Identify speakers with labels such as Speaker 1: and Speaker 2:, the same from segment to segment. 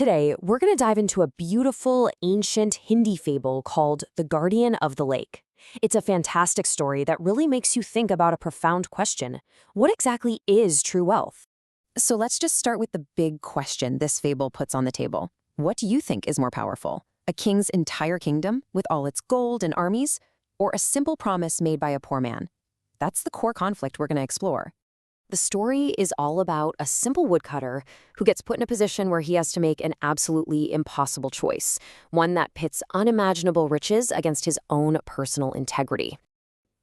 Speaker 1: Today, we're going to dive into a beautiful, ancient Hindi fable called The Guardian of the Lake. It's a fantastic story that really makes you think about a profound question. What exactly is true wealth? So let's just start with the big question this fable puts on the table. What do you think is more powerful? A king's entire kingdom with all its gold and armies? Or a simple promise made by a poor man? That's the core conflict we're going to explore. The story is all about a simple woodcutter who gets put in a position where he has to make an absolutely impossible choice, one that pits unimaginable riches against his own personal integrity.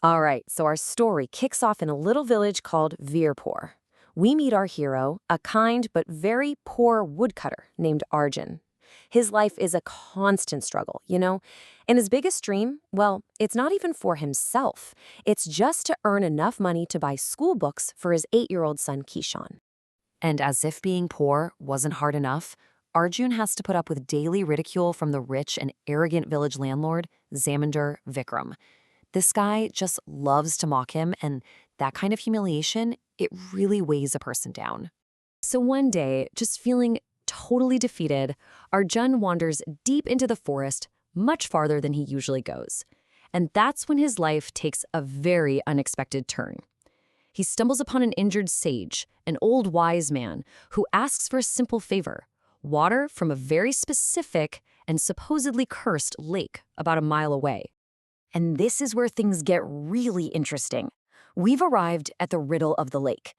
Speaker 1: All right, so our story kicks off in a little village called Veerpur. We meet our hero, a kind but very poor woodcutter named Arjun. His life is a constant struggle, And his biggest dream, well, it's not even for himself. It's just to earn enough money to buy school books for his 8-year-old son, Kishan. And as if being poor wasn't hard enough, Arjun has to put up with daily ridicule from the rich and arrogant village landlord, Zaminder Vikram. This guy just loves to mock him, and that kind of humiliation, it really weighs a person down. So one day, just feeling totally defeated, Arjun wanders deep into the forest, much farther than he usually goes. And that's when his life takes a very unexpected turn. He stumbles upon an injured sage, an old wise man, who asks for a simple favor: water from a very specific and supposedly cursed lake about a mile away. And this is where things get really interesting. We've arrived at the riddle of the lake.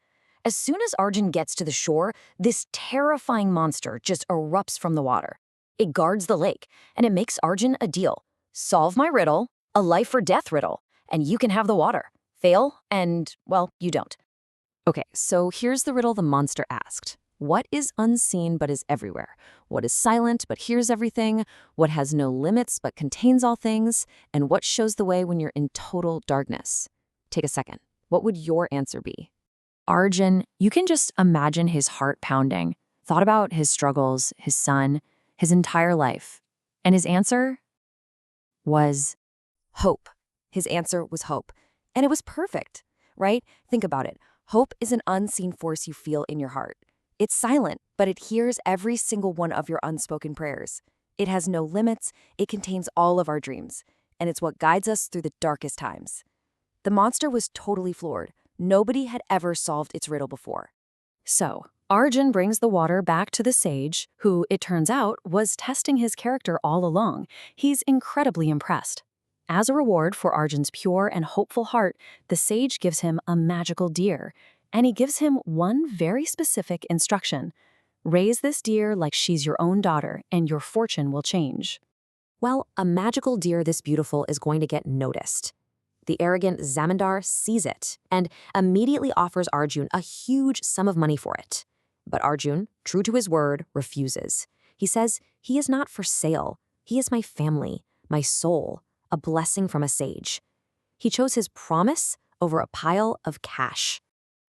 Speaker 1: As soon as Arjun gets to the shore, this terrifying monster just erupts from the water. It guards the lake, and it makes Arjun a deal. Solve my riddle, a life-or-death riddle, and you can have the water. Fail, and, well, you don't. Okay, so here's the riddle the monster asked. What is unseen but is everywhere? What is silent but hears everything? What has no limits but contains all things? And what shows the way when you're in total darkness? Take a second. What would your answer be? Arjun, you can just imagine his heart pounding. Thought about his struggles, his son, his entire life. And his answer was hope. His answer was hope. And it was perfect, right? Think about it. Hope is an unseen force you feel in your heart. It's silent, but it hears every single one of your unspoken prayers. It has no limits, it contains all of our dreams, and it's what guides us through the darkest times. The monster was totally floored. Nobody had ever solved its riddle before. So, Arjun brings the water back to the sage, who, it turns out, was testing his character all along. He's incredibly impressed. As a reward for Arjun's pure and hopeful heart, the sage gives him a magical deer, and he gives him one very specific instruction. Raise this deer like she's your own daughter, and your fortune will change. Well, a magical deer this beautiful is going to get noticed. The arrogant Zamindar sees it and immediately offers Arjun a huge sum of money for it. But Arjun, true to his word, refuses. He says, he is not for sale. He is my family, my soul, a blessing from a sage. He chose his promise over a pile of cash.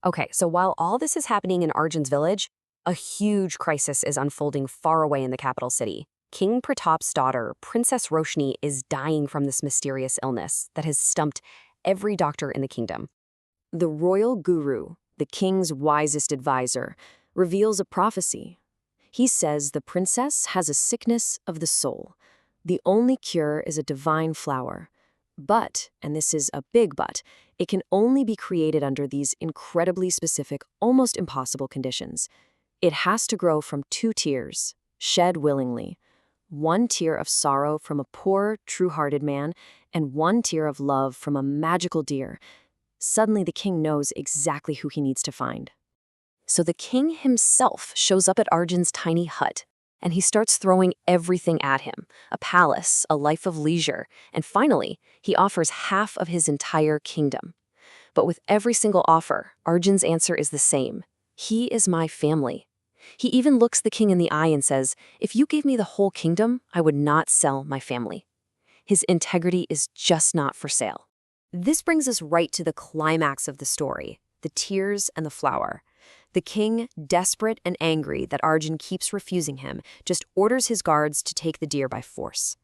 Speaker 1: Okay, so while all this is happening in Arjun's village, a huge crisis is unfolding far away in the capital city. King Pratap's daughter, Princess Roshni, is dying from this mysterious illness that has stumped every doctor in the kingdom. The royal guru, the king's wisest advisor, reveals a prophecy. He says the princess has a sickness of the soul. The only cure is a divine flower. But, and this is a big but, it can only be created under these incredibly specific, almost impossible conditions. It has to grow from 2 tears, shed willingly. 1 tear of sorrow from a poor, true-hearted man, and 1 tear of love from a magical deer. Suddenly the king knows exactly who he needs to find. So the king himself shows up at Arjun's tiny hut, and he starts throwing everything at him: a palace, a life of leisure, and finally, he offers half of his entire kingdom. But with every single offer, Arjun's answer is the same. He is my family. He even looks the king in the eye and says, if you gave me the whole kingdom, I would not sell my family. His integrity is just not for sale. This brings us right to the climax of the story, the tears and the flower. The king, desperate and angry that Arjun keeps refusing him, just orders his guards to take the deer by force.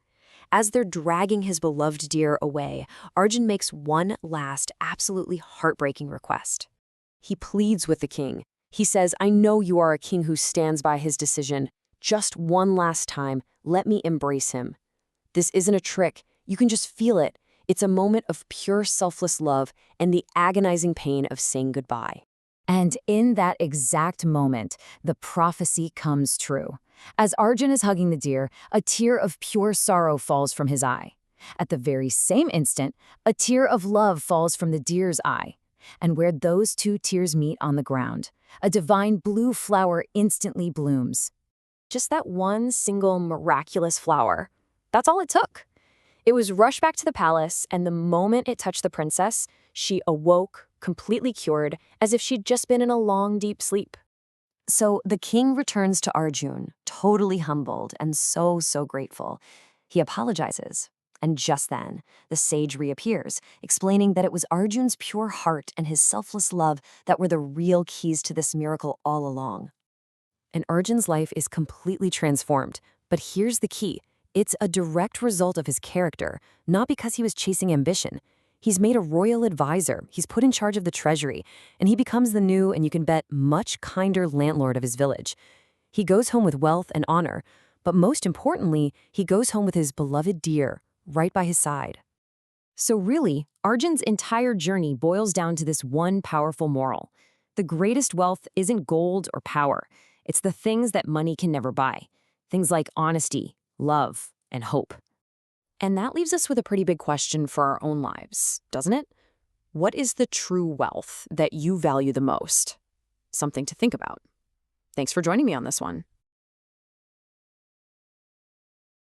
Speaker 1: As they're dragging his beloved deer away, Arjun makes one last, absolutely heartbreaking request. He pleads with the king. He says, I know you are a king who stands by his decision. Just one last time, let me embrace him. This isn't a trick. You can just feel it. It's a moment of pure selfless love and the agonizing pain of saying goodbye.
Speaker 2: And in that exact moment, the prophecy comes true. As Arjun is hugging the deer, a tear of pure sorrow falls from his eye. At the very same instant, a tear of love falls from the deer's eye. And where those two tears meet on the ground, a divine blue flower instantly blooms.
Speaker 1: Just that one single miraculous flower. That's all it took. It was rushed back to the palace, and the moment it touched the princess, she awoke, completely cured, as if she'd just been in a long, deep sleep. So the king returns to Arjun, totally humbled and so grateful. He apologizes. And just then, the sage reappears, explaining that it was Arjun's pure heart and his selfless love that were the real keys to this miracle all along. And Arjun's life is completely transformed. But here's the key. It's a direct result of his character, not because he was chasing ambition. He's made a royal advisor, he's put in charge of the treasury, and he becomes the new, and you can bet, much kinder landlord of his village. He goes home with wealth and honor, but most importantly, he goes home with his beloved deer, right by his side. So really, Arjun's entire journey boils down to this one powerful moral. The greatest wealth isn't gold or power. It's the things that money can never buy. Things like honesty, love, and hope. And that leaves us with a pretty big question for our own lives, doesn't it? What is the true wealth that you value the most? Something to think about. Thanks for joining me on this one.